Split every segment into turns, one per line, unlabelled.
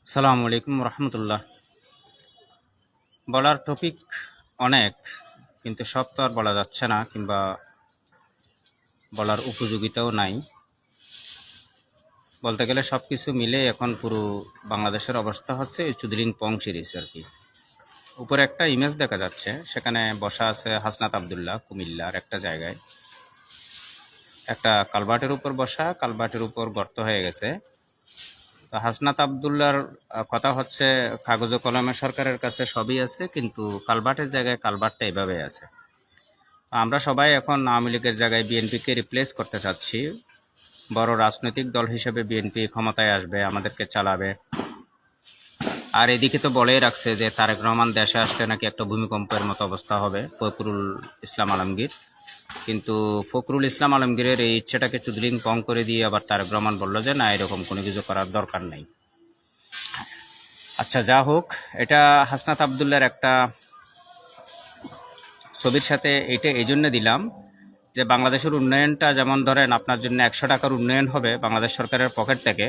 আসসালামু আলাইকুম রহমতুল্লাহ। বলার টপিক অনেক, কিন্তু সব তো আর বলা যাচ্ছে না, কিংবা বলার উপযোগিতাও নাই। বলতে গেলে সব কিছু মিলে এখন পুরো বাংলাদেশের অবস্থা হচ্ছে এই চুদিলিং পং সিরিজ আর কি। উপরে একটা ইমেজ দেখা যাচ্ছে, সেখানে বসা আছে হাসনাত আবদুল্লাহ কুমিল্লার একটা জায়গায়। একটা কালভার্টের উপর বসা, কালভার্টের উপর গর্ত হয়ে গেছে। তো হাসনাত আবদুল্লার কথা হচ্ছে, কাগজে কলমে সরকারের কাছে সবই আছে, কিন্তু কালভার্টের জায়গায় কালভার্টটা এভাবে আছে। আমরা সবাই এখন আওয়ামী লীগের জায়গায় বিএনপিকে রিপ্লেস করতে চাচ্ছি। বড় রাজনৈতিক দল হিসেবে বিএনপি ক্ষমতায় আসবে, আমাদেরকে চালাবে। আর এদিকে তো বলেই রাখছে যে তারেক রহমান দেশে আসলে নাকি একটা ভূমিকম্পের মতো অবস্থা হবে, ফখরুল ইসলাম আলমগীর। কিন্তু ফখরুল ইসলাম আলমগীরের এই ইচ্ছেটাকে চুদলিং পং করে দিয়ে আবার তারেক রহমান বললো যে না, এরকম কোনো কিছু করার দরকার নেই। আচ্ছা, যা হোক, এটা হাসনাত আবদুল্লার একটা ছবির সাথে এটা এই জন্য দিলাম যে বাংলাদেশের উন্নয়নটা, যেমন ধরেন আপনার জন্য 100 টাকার উন্নয়ন হবে বাংলাদেশ সরকারের পকেট থেকে,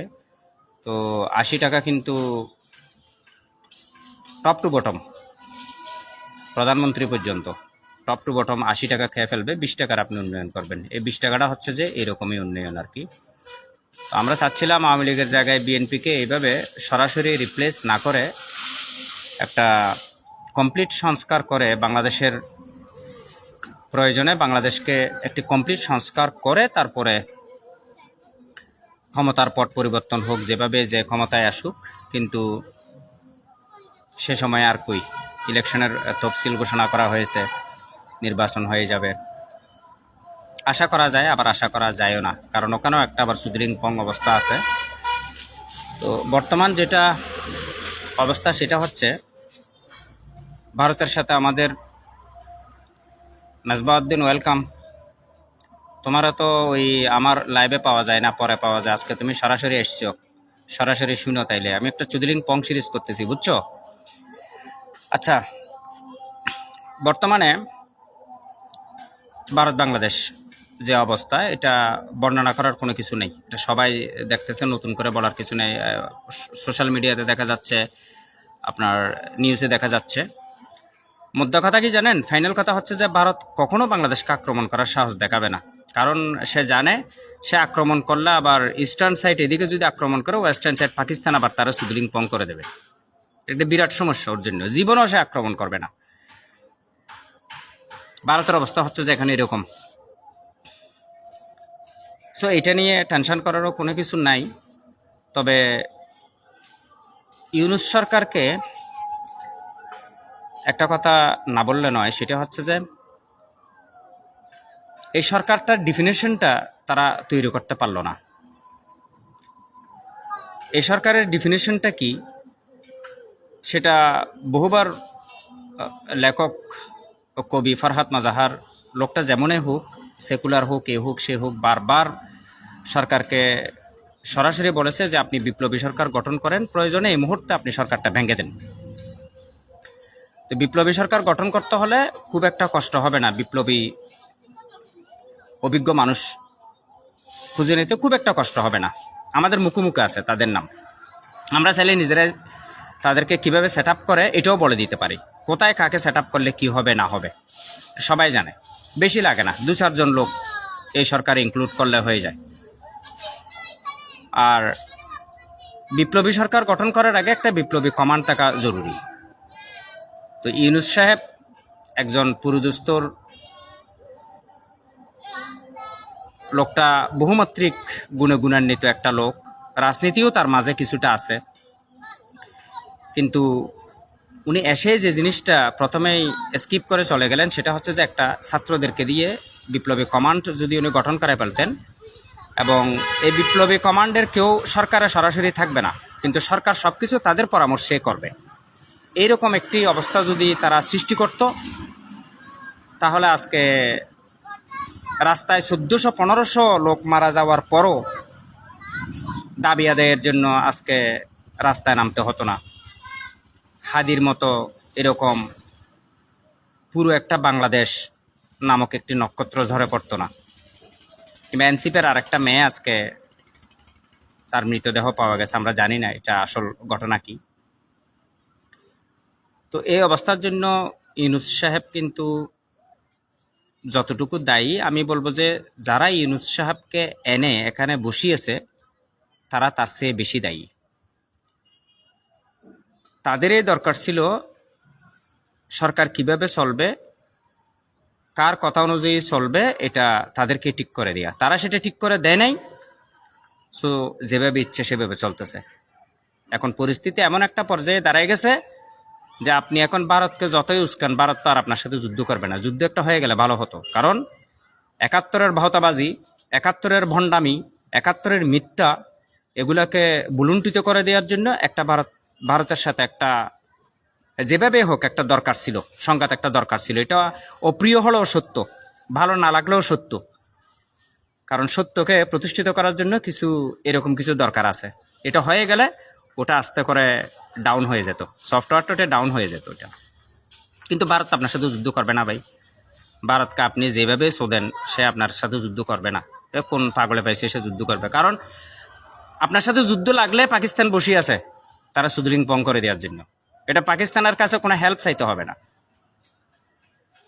তো 80 টাকা কিন্তু টপ টু বটম, প্রধানমন্ত্রী পর্যন্ত টপ টু বটম 80 টাকা খেয়ে ফেলবে। 20 টাকার আপনি উন্নয়ন করবেন, এই 20 টাকাটা হচ্ছে যে এরকমই উন্নয়ন আর কি। তো আমরা চাচ্ছিলাম আওয়ামী লীগের জায়গায় বিএনপিকে এইভাবে সরাসরি রিপ্লেস না করে একটা কমপ্লিট সংস্কার করে, বাংলাদেশের প্রয়োজনে বাংলাদেশকে একটি কমপ্লিট সংস্কার করে তারপরে ক্ষমতার পট পরিবর্তন হোক, যেভাবে যে ক্ষমতায় আসুক। কিন্তু সে সময় আর কই, ইলেকশনের তফসিল ঘোষণা করা হয়েছে, নির্বাচন হয়ে যাবে। আশা করা যায়, আবার আশা করা যায়ও না, কারণ ওখানেও একটা আবার সুদৃঢ় পং অবস্থা আছে। তো বর্তমান যেটা অবস্থা সেটা হচ্ছে, ভারতের সাথে আমাদের, মেজবাউদ্দিন ওয়েলকাম। তোমারও তো ওই আমার লাইভে পাওয়া যায় না, পরে পাওয়া যায়। আজকে তুমি সরাসরি এসছো, সরাসরি শুনো। তাইলে আমি একটা চুদলিং পং সিরিজ করতেছি, বুঝছো? আচ্ছা, বর্তমানে ভারত বাংলাদেশ যে অবস্থা, এটা বর্ণনা করার কোনো কিছু নেই, এটা সবাই দেখতেছে, নতুন করে বলার কিছু নেই। সোশ্যাল মিডিয়াতে দেখা যাচ্ছে, আপনার নিউজে দেখা যাচ্ছে। মুদ্রা কথা কি জানেন? ফাইনাল কথা হচ্ছে যে ভারত কখনো বাংলাদেশকে আক্রমণ করার সাহস দেখাবে না, কারণ সে জানে সে আক্রমণ করলে আবার ইস্টার্ন সাইড এদিকে যদি আক্রমণ করে, ওয়েস্টার্ন সাইড পাকিস্তান আবার তারা সুদলিং পং করে দেবে। এটা বিরাট সমস্যা ওর জন্য, জীবনও সে আক্রমণ করবে না। ভারতের অবস্থা হচ্ছে যে এখানে এরকম। সো এটা নিয়ে টেনশন করারও কোনো কিছু নাই। তবে ইউনূস সরকারকে একটা কথা না বললে নয়, সেটা হচ্ছে যে এই সরকারটার ডিফিনেশনটা তারা তৈরি করতে পারলো না। এই সরকারের ডিফিনেশনটা কি সেটা বহুবার লেখক ও কবি ফরহাদ মাজাহার, লোকটা যেমনই হোক, সেকুলার হোক, এ হোক সে হোক, বারবার সরকারকে সরাসরি বলেছে যে আপনি বিপ্লবী সরকার গঠন করেন, প্রয়োজনে এই মুহূর্তে আপনি সরকারটা ভেঙে দেন। তো বিপ্লবী সরকার গঠন করতে হলে খুব একটা কষ্ট হবে না, বিপ্লবী অভিজ্ঞ মানুষ খুঁজে নিতে খুব একটা কষ্ট হবে না। আমাদের মুখোমুখি আছে তাদের নাম, আমরা চাইলে নিজেরাই তাদেরকে কিভাবে সেট আপ করে এটাও বলে দিতে পারি। কোথায় কাকে সেট আপ করলে কী হবে না হবে সবাই জানে, বেশি লাগে না, 2-4 জন লোক এই সরকারে ইনক্লুড করলে হয়ে যায়। আর বিপ্লবী সরকার গঠন করার আগে একটা বিপ্লবী কমান্ড থাকা জরুরি। তো ইউনূস সাহেব একজন পুরুদুস্তর লোকটা, বহুমাত্রিক গুণে গুণান্বিত একটা লোক, রাজনীতিও তার মাঝে কিছুটা আছে। কিন্তু উনি এসে যে জিনিসটা প্রথমেই স্কিপ করে চলে গেলেন, সেটা হচ্ছে যে একটা ছাত্রদেরকে দিয়ে বিপ্লবী কমান্ড যদি উনি গঠন করে ফেলতেন, এবং এই বিপ্লবী কমান্ডের কেউ সরকারে সরাসরি থাকবে না, কিন্তু সরকার সব কিছু তাদের পরামর্শে করবে, এইরকম একটি অবস্থা যদি তারা সৃষ্টি করত, তাহলে আজকে রাস্তায় 1400-1500 লোক মারা যাওয়ার পরও দাবি আদায়ের জন্য আজকে রাস্তায় নামতে হতো না। হাদির মতো এরকম পুরো একটা বাংলাদেশ নামক একটি নক্ষত্র ঝরে পড়তো না। কিংবা এনসিপির আরেকটা মেয়ে আজকে তার মৃতদেহ পাওয়া গেছে, আমরা জানি না এটা আসল ঘটনা কি। তো এই অবস্থার জন্য ইউনূস সাহেব কিন্তু যতটুকু দায়ী, আমি বলবো যে যারা ইউনূস সাহেবকে এনে এখানে বসিয়েছে তারা তার চেয়ে বেশি দায়ী। তাদেরই দরকার ছিল সরকার কিভাবে চলবে, কার কথা অনুযায়ী চলবে, এটা তাদেরকে ঠিক করে দেয়া। তারা সেটা ঠিক করে দেয় নাই। সো যেভাবে ইচ্ছে সেভাবে চলতেছে। এখন পরিস্থিতি এমন একটা পর্যায়ে দাঁড়ায় গেছে যে আপনি এখন ভারতকে যতই উস্কান, ভারত তো আর আপনার সাথে যুদ্ধ করবে না। যুদ্ধ একটা হয়ে গেলে ভালো হতো, কারণ ৭১-এর ভাওতাবাজি, ৭১-এর ভণ্ডামি, ৭১-এর মিথ্যা, এগুলাকে বুলুণ্ঠিত করে দেওয়ার জন্য একটা ভারতের সাথে একটা যেভাবে হোক একটা দরকার ছিল, সংঘাত একটা দরকার ছিল। এটা অপ্রিয় হলেও সত্য, ভালো না লাগলেও সত্য, কারণ সত্যকে প্রতিষ্ঠিত করার জন্য কিছু এরকম কিছু দরকার আছে। এটা হয়ে গেলে ওটা আস্তে করে ডাউন হয়ে যেত, সফটওয়্যারটা ওটা ডাউন হয়ে যেত ওটা। কিন্তু ভারত আপনার সাথে যুদ্ধ করবে না ভাই। ভারতকে আপনি যেভাবে শোধেন সে আপনার সাথে যুদ্ধ করবে না। কোন পাগলে পাইছে সে যুদ্ধ করবে? কারণ আপনার সাথে যুদ্ধ লাগলে পাকিস্তান বসে আছে তারা সুদলিং পং করে দেওয়ার জন্য। এটা পাকিস্তানের কাছে কোনো হেল্প চাইতে হবে না।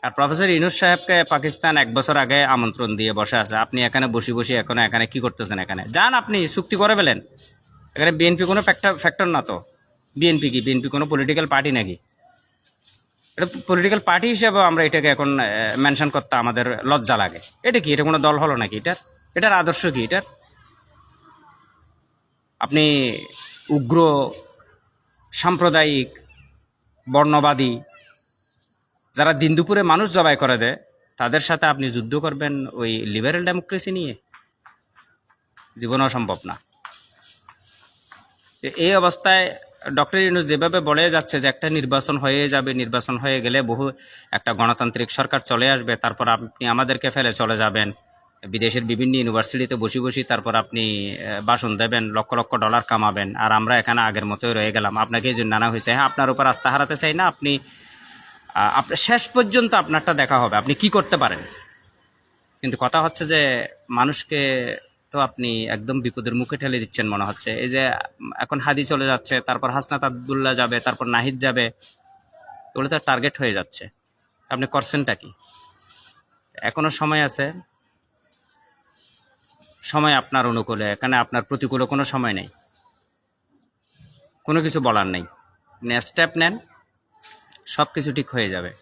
আর প্রফেসর ইউনূস সাহেবকে পাকিস্তান ১ বছর আগে আমন্ত্রণ দিয়ে বসে আছে। আপনি এখানে বসে বসে এখানে কি করতেছেন? এখানে যান, আপনি চুক্তি করে ফেলেন। এখানে বিএনপি কোনো ফ্যাক্টর না তো। বিএনপি কোনো পলিটিক্যাল পার্টি নাকি? এটা পলিটিক্যাল পার্টি হিসেবে আমরা এটাকে এখন মেনশন করতে আমাদের লজ্জা লাগে। এটা কি? এটা কোনো দল হলো নাকি? এটার আদর্শ কি? আপনি উগ্র সাম্প্রদায়িক বর্ণবাদী যারা দিন দুপুরে মানুষ জবাই করে দেয় তাদের সাথে আপনি যুদ্ধ করবেন ওই লিবারেল ডেমোক্রেসি নিয়ে? জীবনও সম্ভব না। এই অবস্থায় ডক্টর ইউনূস যেভাবে বলে যাচ্ছে যে একটা নির্বাচন হয়ে যাবে, নির্বাচন হয়ে গেলে বহু একটা গণতান্ত্রিক সরকার চলে আসবে, তারপর আপনি আমাদেরকে ফেলে চলে যাবেন বিদেশের বিভিন্ন ইউনিভার্সিটিতে বসে তারপর আপনি ভাষণ দেবেন, লক্ষ লক্ষ ডলার কামাবেন, আর আমরা এখানে আগের মতোই রয়ে গেলাম। আপনাকে এই জন্য আনা হয়েছে। হ্যাঁ, আপনার উপর আস্থা হারাতে চাই না। আপনি শেষ পর্যন্ত আপনারটা দেখা হবে, আপনি কি করতে পারেন। কিন্তু কথা হচ্ছে যে মানুষকে তো আপনি একদম বিপদের মুখে ঠেলে দিচ্ছেন মনে হচ্ছে। এই যে এখন হাদি চলে যাচ্ছে, তারপর হাসনাত আবদুল্লাহ যাবে, তারপর নাহিদ যাবে, এগুলো তো টার্গেট হয়ে যাচ্ছে। আপনি করছেনটা কি? এখনো সময় আছে, সময় আপনার অনুকূলে, এখানে আপনার প্রতিকূলে কোনো সময় নেই, কোনো কিছু বলার নেই। আপনি স্টেপ নেন, সব কিছু ঠিক হয়ে যাবে।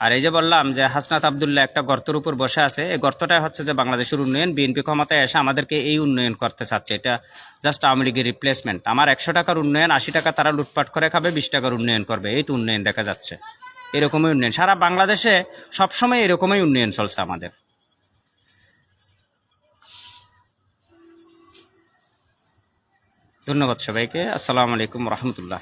আর এই যে বললাম যে হাসনাত আবদুল্লাহ একটা গর্তের উপর বসে আছে, এই গর্তটাই হচ্ছে যে বাংলাদেশের উন্নয়ন। বিএনপি ক্ষমতায় এসে আমাদেরকে এই উন্নয়ন করতে চাচ্ছে। এটা জাস্ট আওয়ামী লীগের রিপ্লেসমেন্ট। আমার ১০০ টাকার উন্নয়ন ৮০ টাকা তারা লুটপাট করে খাবে, ২০ টাকার উন্নয়ন করবে। এই তো উন্নয়ন দেখা যাচ্ছে। এরকমই উন্নয়ন সারা বাংলাদেশে সবসময় এরকমই উন্নয়ন চলছে আমাদের। ধন্যবাদ সবাইকে। আসসালামু আলাইকুম রহমতুল্লাহ।